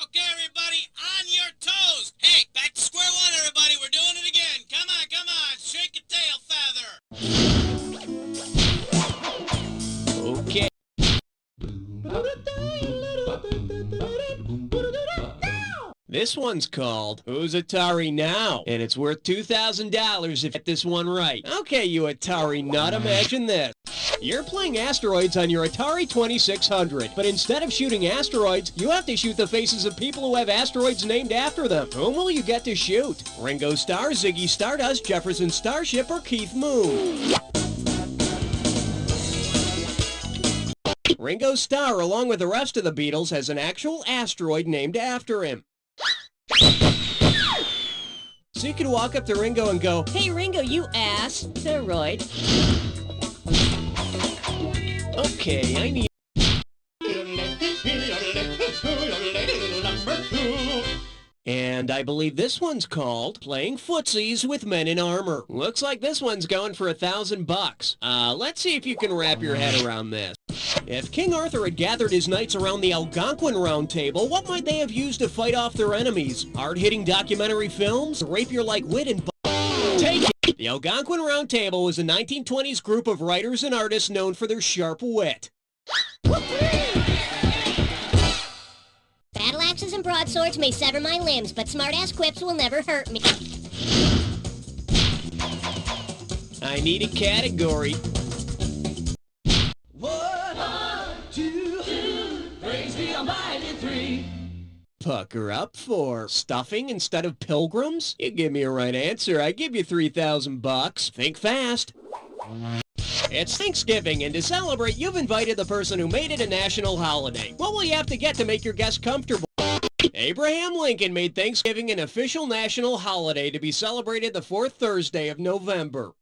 Okay, everybody, on your toes. Hey, back to square one, everybody. We're doing it again. Come on. Shake your tail feather. Okay. This one's called Who's Atari Now? And it's worth $2,000 if you get this one right. Okay, you Atari nut, imagine this. You're playing asteroids on your Atari 2600, but instead of shooting asteroids, you have to shoot the faces of people who have asteroids named after them. Whom will you get to shoot? Ringo Starr, Ziggy Stardust, Jefferson Starship, or Keith Moon? Ringo Starr, along with the rest of the Beatles, has an actual asteroid named after him. So you can walk up to Ringo and go, "Hey Ringo, you asteroid." Okay, I need... And I believe this one's called Playing Footsies with Men in Armor. Looks like this one's going for $1,000. Let's see if you can wrap your head around this. If King Arthur had gathered his knights around the Algonquin Round Table, what might they have used to fight off their enemies? Hard-hitting documentary films? Rapier-like wit and... Take it! The Algonquin Round Table was a 1920s group of writers and artists known for their sharp wit. Battle axes and broadswords may sever my limbs, but smart-ass quips will never hurt me. I need a category. 1, 2, praise the Almighty 3. Pucker up for stuffing instead of pilgrims? You give me a right answer, I give you $3,000. Think fast. It's Thanksgiving, and to celebrate, you've invited the person who made it a national holiday. What will you have to get to make your guests comfortable? Abraham Lincoln made Thanksgiving an official national holiday to be celebrated the fourth Thursday of November.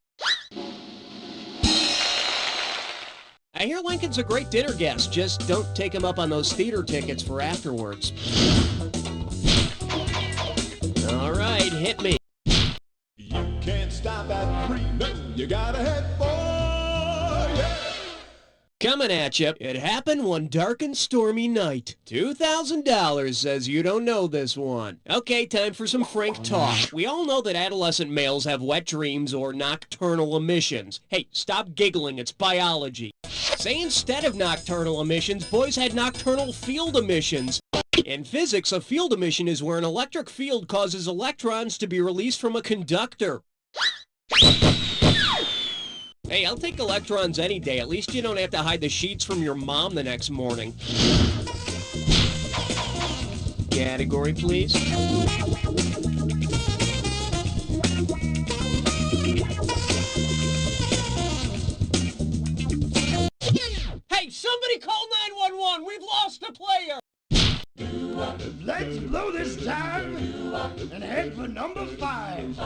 I hear Lincoln's a great dinner guest, just don't take him up on those theater tickets for afterwards. All right, hit me. You can't stop at 3, no, you gotta head for, yeah. Coming at you, it happened one dark and stormy night. $2,000 says you don't know this one. Okay, time for some frank talk. We all know that adolescent males have wet dreams or nocturnal emissions. Hey, stop giggling, it's biology. Say instead of nocturnal emissions, boys had nocturnal field emissions. In physics, a field emission is where an electric field causes electrons to be released from a conductor. Hey, I'll take electrons any day. At least you don't have to hide the sheets from your mom the next morning. Category, please. Hey, somebody call 911! We've lost a player! Let's blow this time and head for number 5.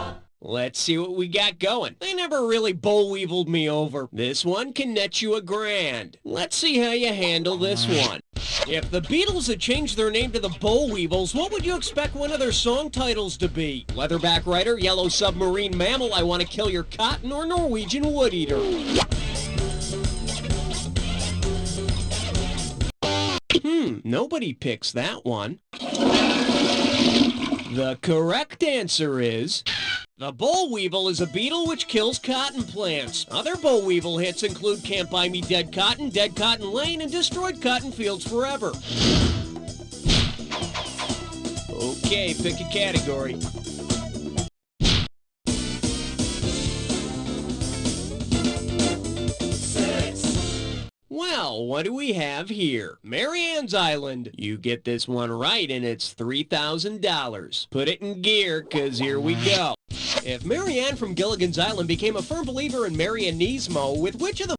Let's see what we got going. They never really boll-weeviled me over. This one can net you $1,000. Let's see how you handle this one. If the Beatles had changed their name to the Boll-Weevils, what would you expect one of their song titles to be? Leatherback Rider, Yellow Submarine Mammal, I Want to Kill Your Cotton, or Norwegian Wood Eater? Nobody picks that one. The correct answer is... The boll weevil is a beetle which kills cotton plants. Other boll weevil hits include Can't Buy Me Dead Cotton Lane, and Destroyed Cotton Fields Forever. Okay, pick a category. Well, what do we have here? Marianne's Island. You get this one right, and it's $3,000. Put it in gear, 'cause here we go. If Marianne from Gilligan's Island became a firm believer in Marianismo, with which of the...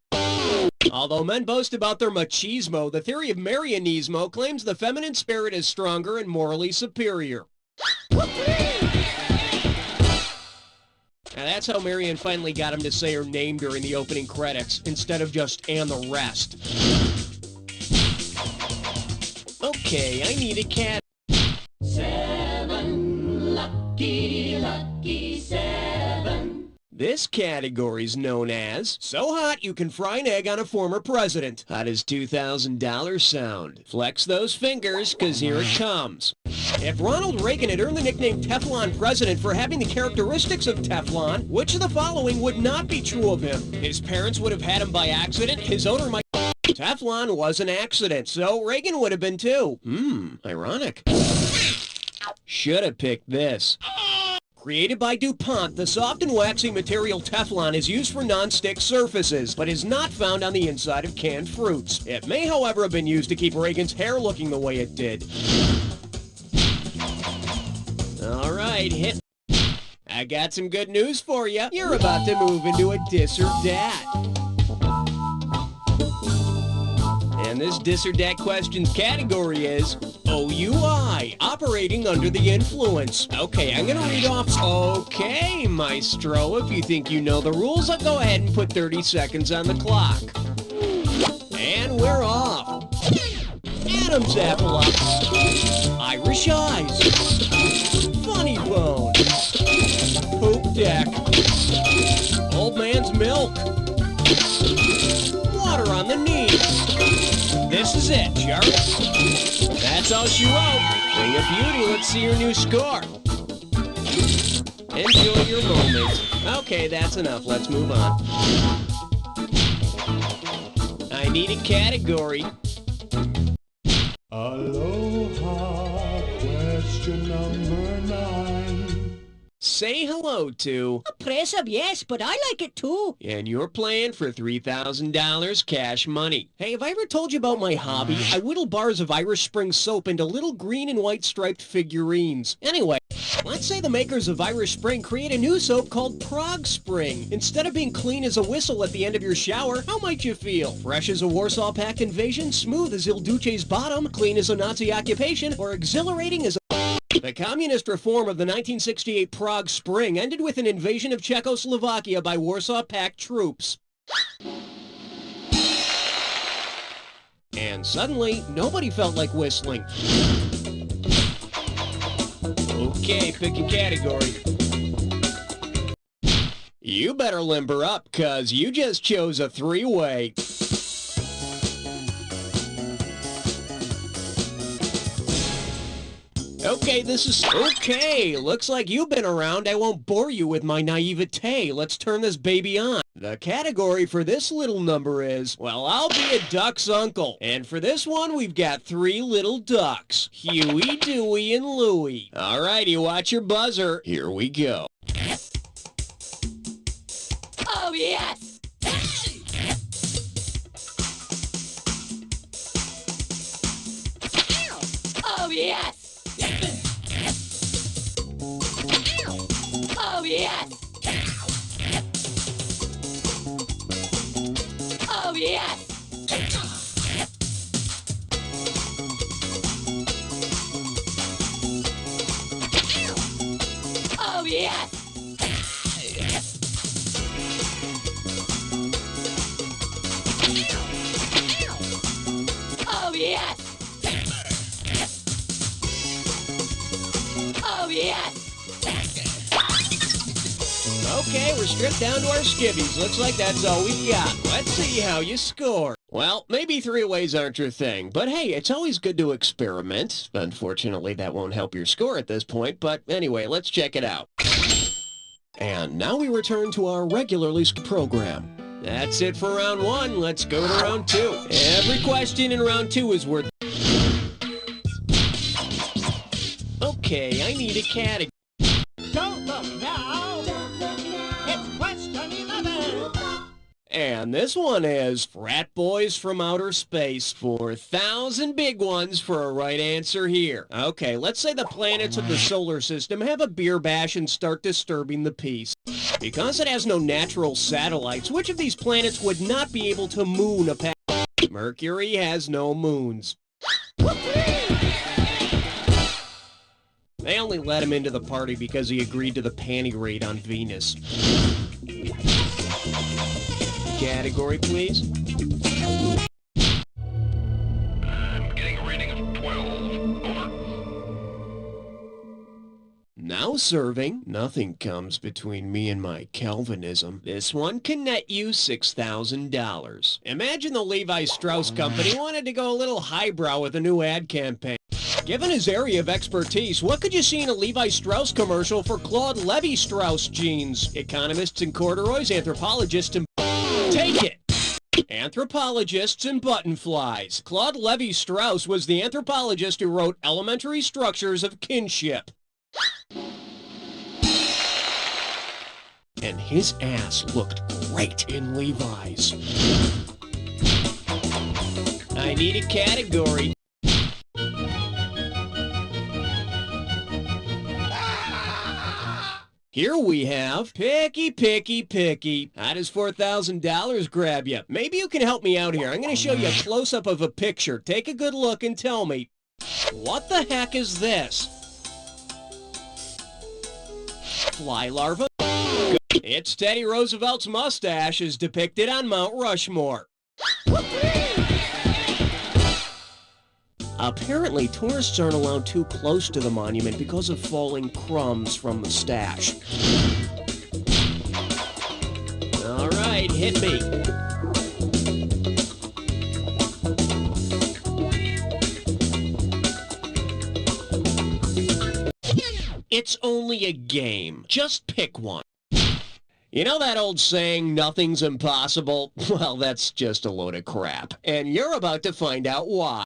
Although men boast about their machismo, the theory of Marianismo claims the feminine spirit is stronger and morally superior. Now that's how Marianne finally got him to say her name during the opening credits, instead of just "and the rest." Okay, I need a cat. 7, lucky, lucky 7. This category's known as So Hot You Can Fry an Egg on a Former President. How does $2,000 sound? Flex those fingers, 'cause here it comes. If Ronald Reagan had earned the nickname Teflon President for having the characteristics of Teflon, which of the following would not be true of him? His parents would have had him by accident, his owner might... Teflon was an accident, so Reagan would have been too. Ironic. Should have picked this. Created by DuPont, the soft and waxy material Teflon is used for non-stick surfaces, but is not found on the inside of canned fruits. It may, however, have been used to keep Reagan's hair looking the way it did. All right, hit. I got some good news for you. You're about to move into a dis or dat. And this dis or dat questions category is O.U.I, operating under the influence. Okay, I'm gonna read off. Okay, maestro, if you think you know the rules, I'll go ahead and put 30 seconds on the clock. And we're off. Adam's apple up. Irish eyes. Funny bone. Poop deck. Old man's milk. Water on the knee. This is it, Sharp. That's all she wrote. Ring of Beauty, let's see your new score. Enjoy your moment. Okay, that's enough. Let's move on. I need a category. Aloha, question number 9. Say hello to... Oppressive, yes, but I like it too. And you're playing for $3,000 cash money. Hey, have I ever told you about my hobby? I whittle bars of Irish Spring soap into little green and white striped figurines. Anyway, let's say the makers of Irish Spring create a new soap called Prague Spring. Instead of being clean as a whistle at the end of your shower, how might you feel? Fresh as a Warsaw Pact invasion, smooth as Il Duce's bottom, clean as a Nazi occupation, or exhilarating as a... The communist reform of the 1968 Prague Spring ended with an invasion of Czechoslovakia by Warsaw Pact troops. And suddenly, nobody felt like whistling. Okay, pick a category. You better limber up, 'cause you just chose a three-way. Okay, okay, looks like you've been around. I won't bore you with my naivete. Let's turn this baby on. The category for this little number is, well, I'll be a duck's uncle. And for this one, we've got 3 little ducks. Huey, Dewey, and Louie. Alrighty, watch your buzzer. Here we go. Oh, yes! Oh, yes! Oh, yes! Oh, yes! Oh, yes! Oh, yes! Oh, yes! Okay, we're stripped down to our skivvies. Looks like that's all we got. Let's see how you score. Well, maybe 3-ways aren't your thing, but hey, it's always good to experiment. Unfortunately, that won't help your score at this point, but anyway, let's check it out. And now we return to our regularly program. That's it for round 1. Let's go to round 2. Every question in round 2 is worth... Okay, I need a category. Don't look now. It's question 11. And this one is Frat Boys from Outer Space. 4,000 big ones for a right answer here. Okay, let's say the planets of the solar system have a beer bash and start disturbing the peace. Because it has no natural satellites, which of these planets would not be able to moon a pack? Mercury has no moons. They only let him into the party because he agreed to the panty raid on Venus. Category, please. I'm getting a rating of 12. Over. Now serving, nothing comes between me and my Calvinism. This one can net you $6,000. Imagine the Levi Strauss Company wanted to go a little highbrow with a new ad campaign. Given his area of expertise, what could you see in a Levi Strauss commercial for Claude Levi-Strauss jeans? Economists and corduroys, anthropologists and... Take it! Anthropologists and button flies. Claude Levi-Strauss was the anthropologist who wrote Elementary Structures of Kinship. And his ass looked great in Levi's. I need a category. Here we have Picky, Picky, Picky. How does $4,000 grab you? Maybe you can help me out here. I'm going to show you a close-up of a picture. Take a good look and tell me, what the heck is this? Fly larva? It's Teddy Roosevelt's mustache as depicted on Mount Rushmore. Apparently, tourists aren't allowed too close to the monument because of falling crumbs from the stash. All right, hit me. It's only a game. Just pick one. You know that old saying, nothing's impossible? Well, that's just a load of crap. And you're about to find out why.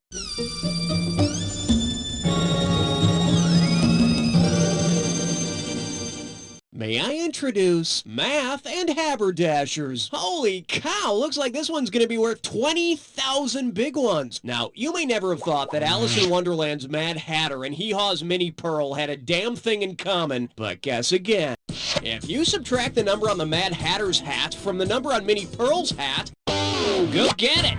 May I introduce Math and Haberdashers. Holy cow, looks like this one's going to be worth 20,000 big ones. Now, you may never have thought that Alice in Wonderland's Mad Hatter and Hee Haw's Minnie Pearl had a damn thing in common, but guess again. If you subtract the number on the Mad Hatter's hat from the number on Minnie Pearl's hat, go get it!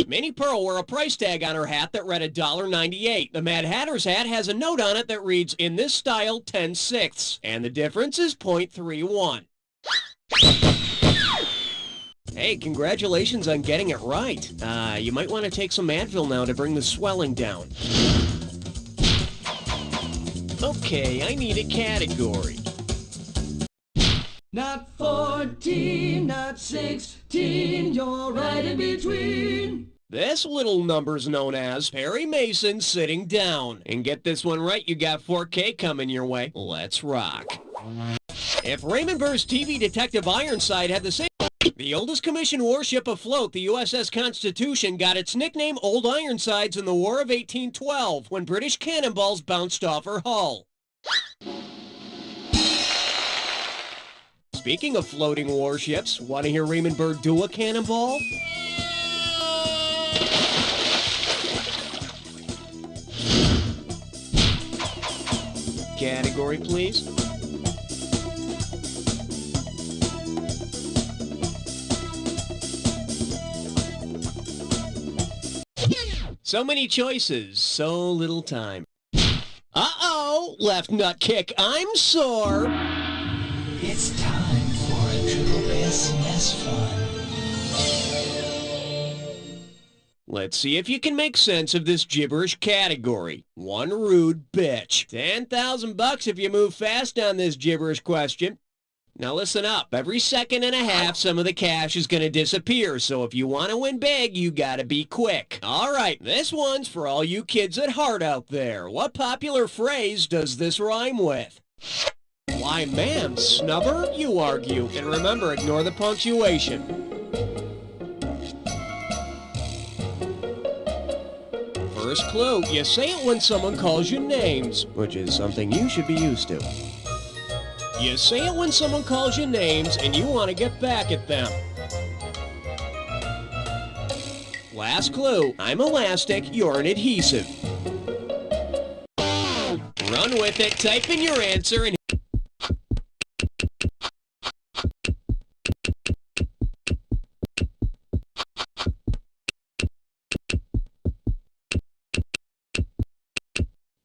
Minnie Pearl wore a price tag on her hat that read $1.98. The Mad Hatter's hat has a note on it that reads, in this style, 10/6, and the difference is 0.31. Hey, congratulations on getting it right. You might want to take some Advil now to bring the swelling down. Okay, I need a category. Not 14, not 16, you're right in between. This little number's known as Perry Mason sitting down. And get this one right, you got 4K coming your way. Let's rock. If Raymond Burr's TV detective Ironside had the same... The oldest commissioned warship afloat, the USS Constitution, got its nickname Old Ironsides in the War of 1812, when British cannonballs bounced off her hull. Speaking of floating warships, want to hear Raymond Burr do a cannonball? Category, please. So many choices, so little time. Uh-oh, left nut kick, I'm sore. It's time for a true business fun. Let's see if you can make sense of this gibberish category. One rude bitch. 10,000 bucks if you move fast on this gibberish question. Now listen up. Every second and a half, some of the cash is going to disappear. So if you want to win big, you got to be quick. All right, this one's for all you kids at heart out there. What popular phrase does this rhyme with? Why, ma'am, snubber, you argue. And remember, ignore the punctuation. First clue, you say it when someone calls you names, which is something you should be used to. You say it when someone calls you names and you want to get back at them. Last clue, I'm elastic, you're an adhesive. Run with it, type in your answer and...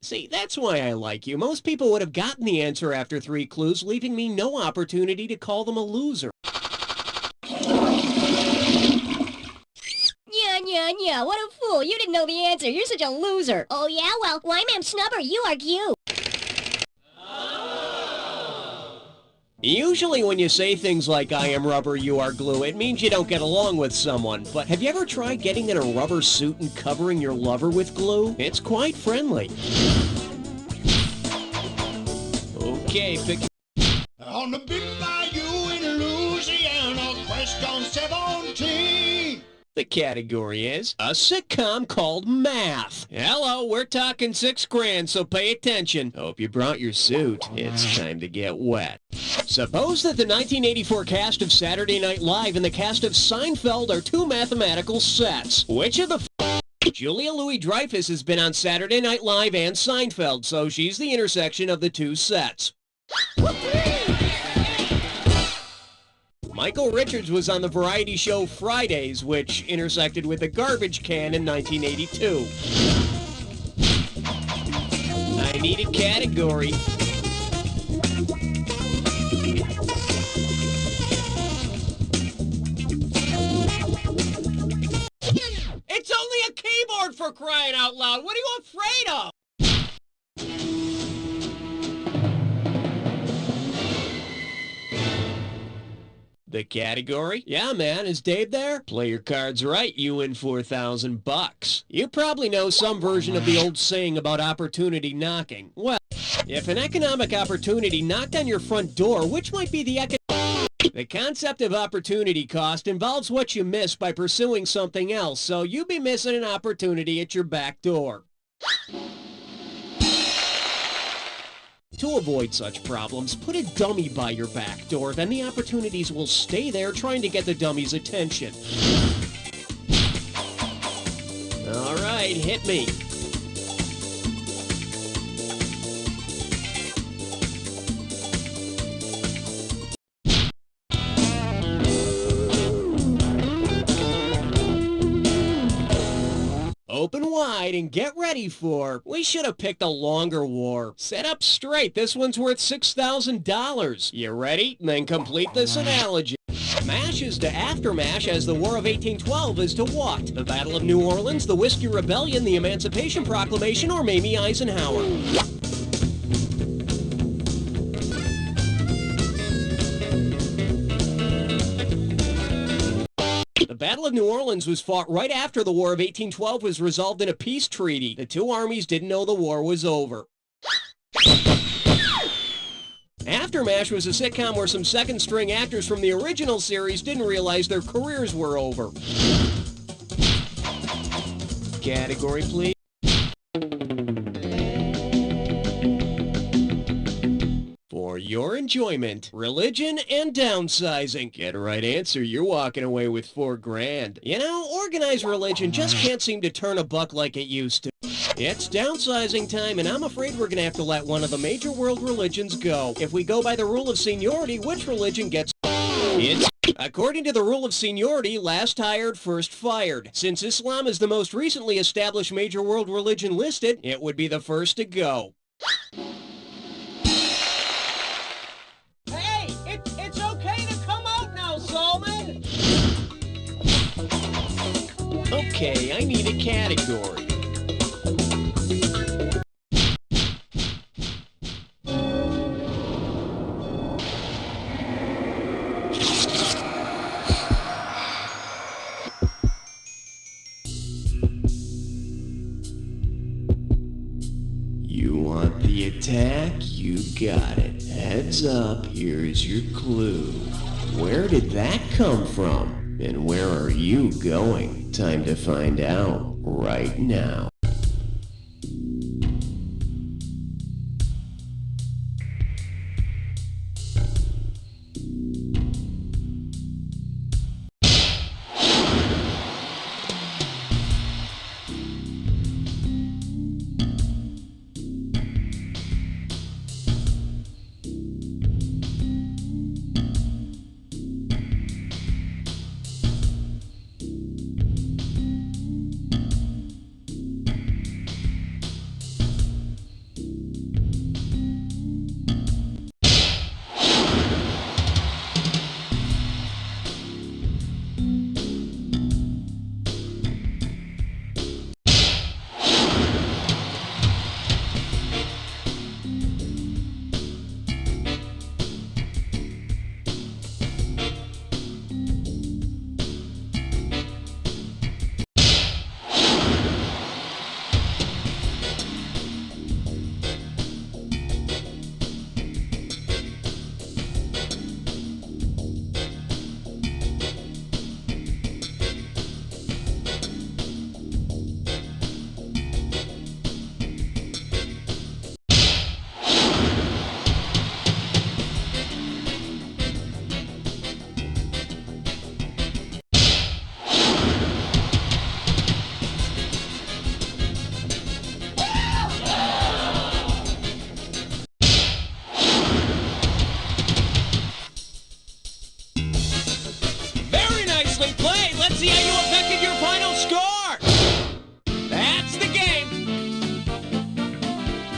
See, that's why I like you. Most people would have gotten the answer after 3 clues, leaving me no opportunity to call them a loser. Yeah, what a fool. You didn't know the answer. You're such a loser. Oh, yeah? Well, why, ma'am, snubber, you argue. Usually when you say things like, I am rubber, you are glue, it means you don't get along with someone. But have you ever tried getting in a rubber suit and covering your lover with glue? It's quite friendly. Okay, pick... On the big bayou in Louisiana, quest on 17. The category is a sitcom called Math. Hello, we're talking $6 grand, so pay attention. Hope you brought your suit. It's time to get wet. Suppose that the 1984 cast of Saturday Night Live and the cast of Seinfeld are two mathematical sets. Which of the Julia Louis-Dreyfus has been on Saturday Night Live and Seinfeld, so she's the intersection of the two sets. Michael Richards was on the variety show Fridays, which intersected with the garbage can in 1982. I need a category. It's only a keyboard, for crying out loud. What are you afraid of? The category? Yeah, man, is Dave there? Play your cards right, you win $4,000. You probably know some version of the old saying about opportunity knocking. Well, if an economic opportunity knocked on your front door, which might be the concept of opportunity cost involves what you miss by pursuing something else, so you'd be missing an opportunity at your back door. To avoid such problems, put a dummy by your back door, then the opportunities will stay there trying to get the dummy's attention. All right, hit me. Open wide and get ready for... We should have picked a longer war. Set up straight. This one's worth $6,000. You ready? Then complete this analogy. MASH is to aftermash as the War of 1812 is to what? The Battle of New Orleans, the Whiskey Rebellion, the Emancipation Proclamation, or Mamie Eisenhower? The Battle of New Orleans was fought right after the War of 1812 was resolved in a peace treaty. The two armies didn't know the war was over. Aftermash was a sitcom where some second-string actors from the original series didn't realize their careers were over. Category, please. For your enjoyment, religion and downsizing. Get a right answer, you're walking away with $4 grand. You know, organized religion just can't seem to turn a buck like it used to. It's downsizing time, and I'm afraid we're gonna have to let one of the major world religions go. If we go by the rule of seniority, which religion gets... It's... According to the rule of seniority, last hired, first fired. Since Islam is the most recently established major world religion listed, it would be the first to go. Okay, I need a category. You want the attack? You got it. Heads up, here's your clue. Where did that come from? And where are you going? Time to find out right now.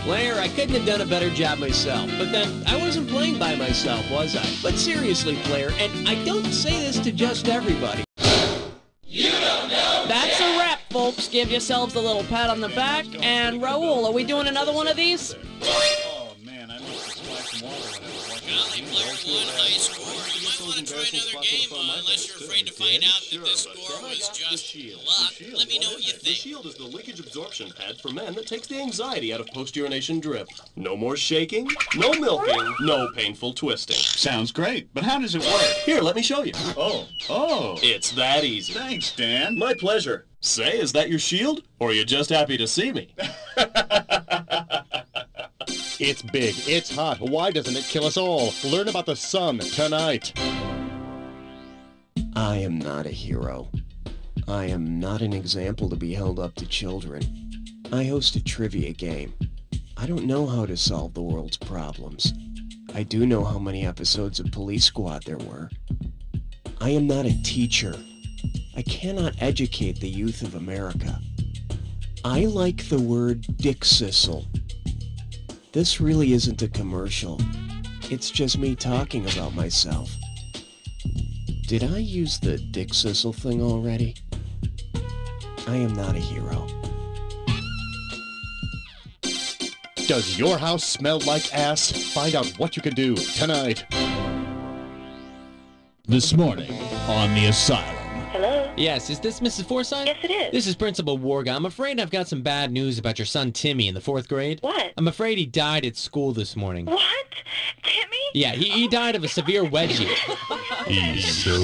Blair, I couldn't have done a better job myself. But then, I wasn't playing by myself, was I? But seriously, Blair, and I don't say this to just everybody. You don't know. That's a wrap, folks. Give yourselves a little pat on the back. And Raul, are we doing another one of these? Oh, man, I must have splashed some water when I was watching. Golly, Blair, one high score. You might want to try another game, unless you're afraid to find out that the score was just luck. Let me know what you The think. Shield is the leakage absorption pad for men that takes the anxiety out of post-urination drip. No more shaking, no milking, no painful twisting. Sounds great, but how does it work? Here, let me show you. Oh. It's that easy. Thanks, Dan. My pleasure. Say, is that your shield? Or are you just happy to see me? It's big, it's hot. Why doesn't it kill us all? Learn about the sun tonight. I am not a hero. I am not an example to be held up to children. I host a trivia game. I don't know how to solve the world's problems. I do know how many episodes of Police Squad there were. I am not a teacher. I cannot educate the youth of America. I like the word dick sissel. This really isn't a commercial. It's just me talking about myself. Did I use the dick sissel thing already? I am not a hero. Does your house smell like ass? Find out what you can do tonight. This morning on The Asylum. Hello? Yes, is this Mrs. Forsythe? Yes, it is. This is Principal Warga. I'm afraid I've got some bad news about your son Timmy in the 4th grade. What? I'm afraid he died at school this morning. What? Timmy? Yeah, he died of a severe wedgie. He's so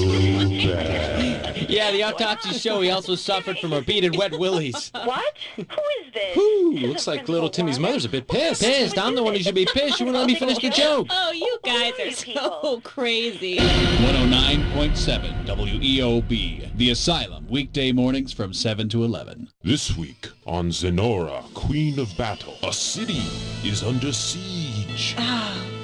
bad. Yeah, the autopsy show he also suffered from repeated wet willies. What? Who is this? Ooh, looks like little Timmy's mother's a bit pissed. Pissed? I'm the one who should be pissed. You wouldn't let me finish the joke. Oh, you guys are so crazy. 109.7 WEOB, The Asylum, weekday mornings from 7 to 11. This week on Zenora, Queen of Battle, a city is under siege.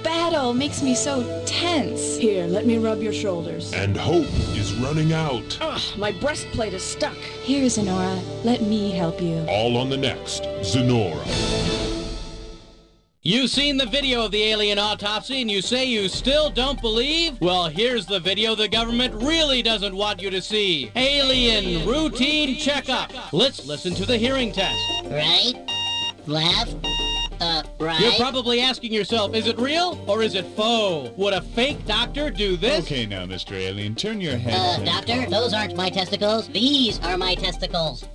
Battle makes me so tense. Here, let me rub your shoulders. And hope is running out. Ugh, my breastplate is stuck. Here, Zenora, let me help you. All on the next Zenora. You've seen the video of the alien autopsy and you say you still don't believe? Well, here's the video the government really doesn't want you to see. Alien routine checkup. Let's listen to the hearing test. Right? Left? Right? You're probably asking yourself, is it real or is it faux? Would a fake doctor do this? Okay now, Mr. Alien, turn your head. Doctor, those aren't my testicles. These are my testicles.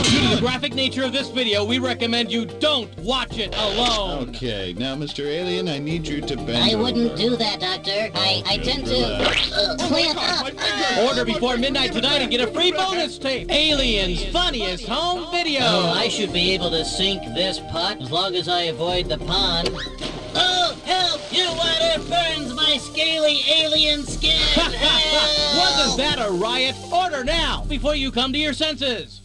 Due to the graphic nature of this video, we recommend you don't watch it alone. Okay, now, Mr. Alien, I need you to bend I over. wouldn't do that, Doctor. I tend to clamp up. Order before midnight tonight and get a free bonus tape. Alien's funniest home video. Oh, I should be able to sink this putt as long as I avoid the pond. Oh, help! Your water burns my scaly alien skin. Wasn't that a riot? Order now before you come to your senses.